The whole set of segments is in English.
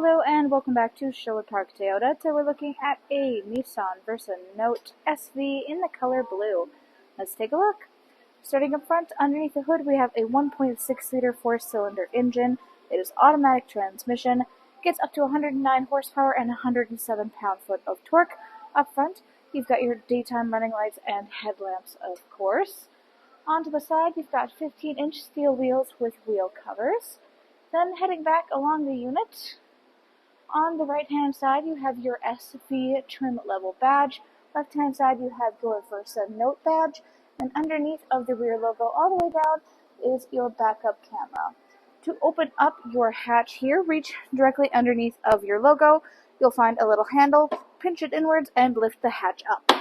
Hello and welcome back to Sherwood Park Toyota. Today we're looking at a Nissan Versa Note SV in the color blue. Let's take a look. Starting up front, underneath the hood we have a 1.6-liter 4-cylinder engine. It is automatic transmission, gets up to 109 horsepower and 107 pound-foot of torque. Up front, you've got your daytime running lights and headlamps, of course. Onto the side, you've got 15-inch steel wheels with wheel covers. Then heading back along the unit, on the right-hand side, you have your SV trim level badge. Left-hand side, you have your Versa Note badge. And underneath of the rear logo, all the way down, is your backup camera. To open up your hatch here, reach directly underneath of your logo. You'll find a little handle, pinch it inwards, and lift the hatch up.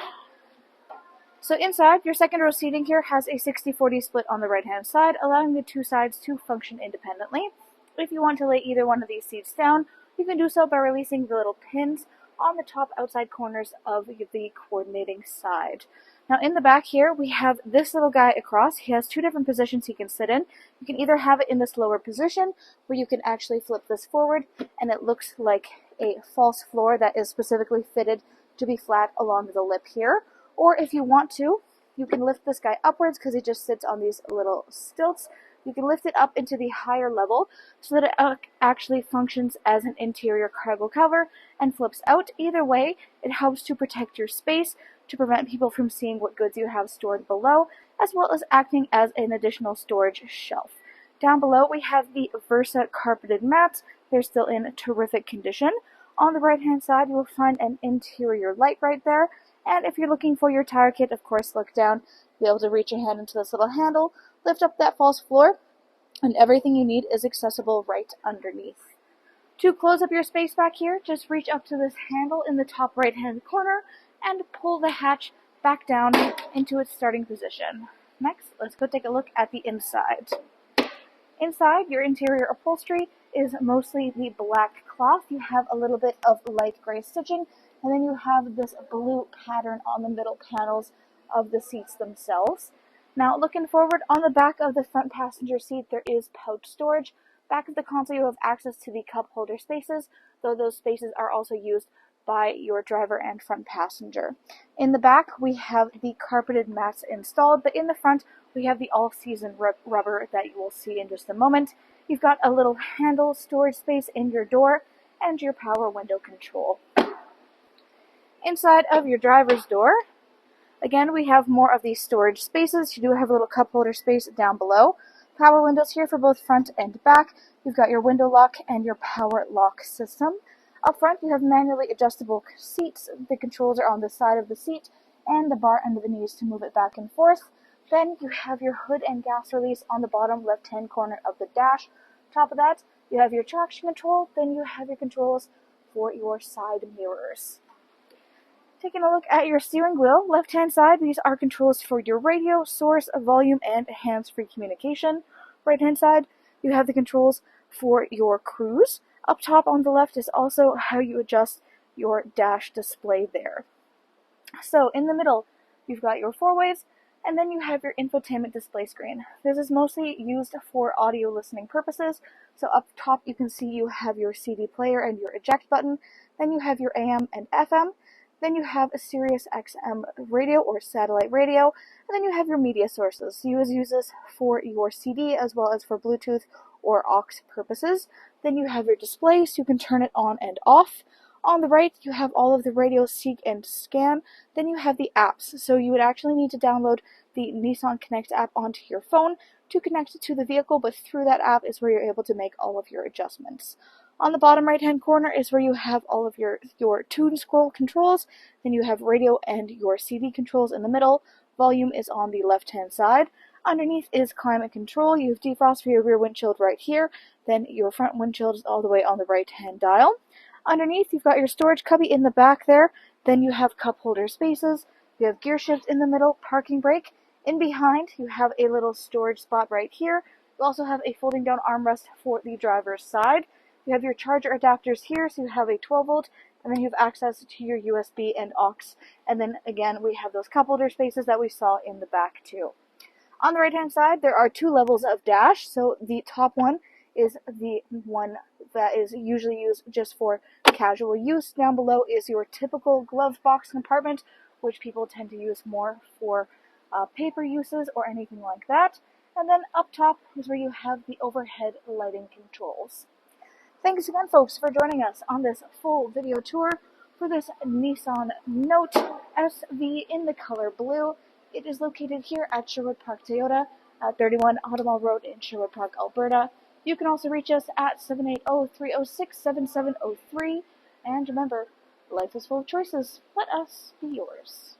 So inside, your second row seating here has a 60-40 split on the right-hand side, allowing the two sides to function independently. If you want to lay either one of these seats down, you can do so by releasing the little pins on the top outside corners of the coordinating side. Now in the back here, we have this little guy across. He has two different positions he can sit in. You can either have it in this lower position, where you can actually flip this forward, and it looks like a false floor that is specifically fitted to be flat along the lip here. Or if you want to, you can lift this guy upwards because he just sits on these little stilts. You can lift it up into the higher level so that it actually functions as an interior cargo cover and flips out. Either way, it helps to protect your space, to prevent people from seeing what goods you have stored below, as well as acting as an additional storage shelf. Down below, we have the Versa carpeted mats. They're still in terrific condition. On the right-hand side, you will find an interior light right there. And if you're looking for your tire kit, of course, look down. You'll be able to reach your hand into this little handle, lift up that false floor, and everything you need is accessible right underneath. To close up your space back here, just reach up to this handle in the top right-hand corner and pull the hatch back down into its starting position. Next, let's go take a look at the inside. Inside, your interior upholstery is mostly the black cloth. You have a little bit of light gray stitching, and then you have this blue pattern on the middle panels of the seats themselves. Now, looking forward, on the back of the front passenger seat, there is pouch storage. Back of the console, you have access to the cup holder spaces, though those spaces are also used by your driver and front passenger. In the back, we have the carpeted mats installed, but in the front, we have the all-season rubber that you will see in just a moment. You've got a little handle storage space in your door and your power window control. Inside of your driver's door, again, we have more of these storage spaces. You do have a little cup holder space down below. Power windows here for both front and back. You've got your window lock and your power lock system. Up front, you have manually adjustable seats. The controls are on the side of the seat and the bar under the knees to move it back and forth. Then you have your hood and gas release on the bottom left-hand corner of the dash. Top of that, you have your traction control. Then you have your controls for your side mirrors. Taking a look at your steering wheel, left-hand side, these are controls for your radio, source, volume, and hands-free communication. Right-hand side, you have the controls for your cruise. Up top on the left is also how you adjust your dash display there. So in the middle, you've got your four-ways, and then you have your infotainment display screen. This is mostly used for audio listening purposes. So up top, you can see you have your CD player and your eject button. Then you have your AM and FM. Then you have a Sirius XM radio or satellite radio, and then you have your media sources. You use this for your CD as well as for Bluetooth or aux purposes. Then you have your display, so you can turn it on and off. On the right, you have all of the radio seek and scan. Then you have the apps, so you would actually need to download the Nissan Connect app onto your phone to connect it to the vehicle, but through that app is where you're able to make all of your adjustments. On the bottom right-hand corner is where you have all of your tune scroll controls. Then you have radio and your CD controls in the middle. Volume is on the left-hand side. Underneath is climate control. You have defrost for your rear windshield right here. Then your front windshield is all the way on the right-hand dial. Underneath, you've got your storage cubby in the back there. Then you have cup holder spaces. You have gear shift in the middle, parking brake. In behind, you have a little storage spot right here. You also have a folding down armrest for the driver's side. You have your charger adapters here, so you have a 12-volt, and then you have access to your USB and aux. And then, again, we have those cup holder spaces that we saw in the back, too. On the right-hand side, there are two levels of dash. So the top one is the one that is usually used just for casual use. Down below is your typical glove box compartment, which people tend to use more for paper uses or anything like that. And then up top is where you have the overhead lighting controls. Thanks again, folks, for joining us on this full video tour for this Nissan Note SV in the color blue. It is located here at Sherwood Park Toyota at 31 Automall Road in Sherwood Park, Alberta. You can also reach us at 780-306-7703. And remember, life is full of choices. Let us be yours.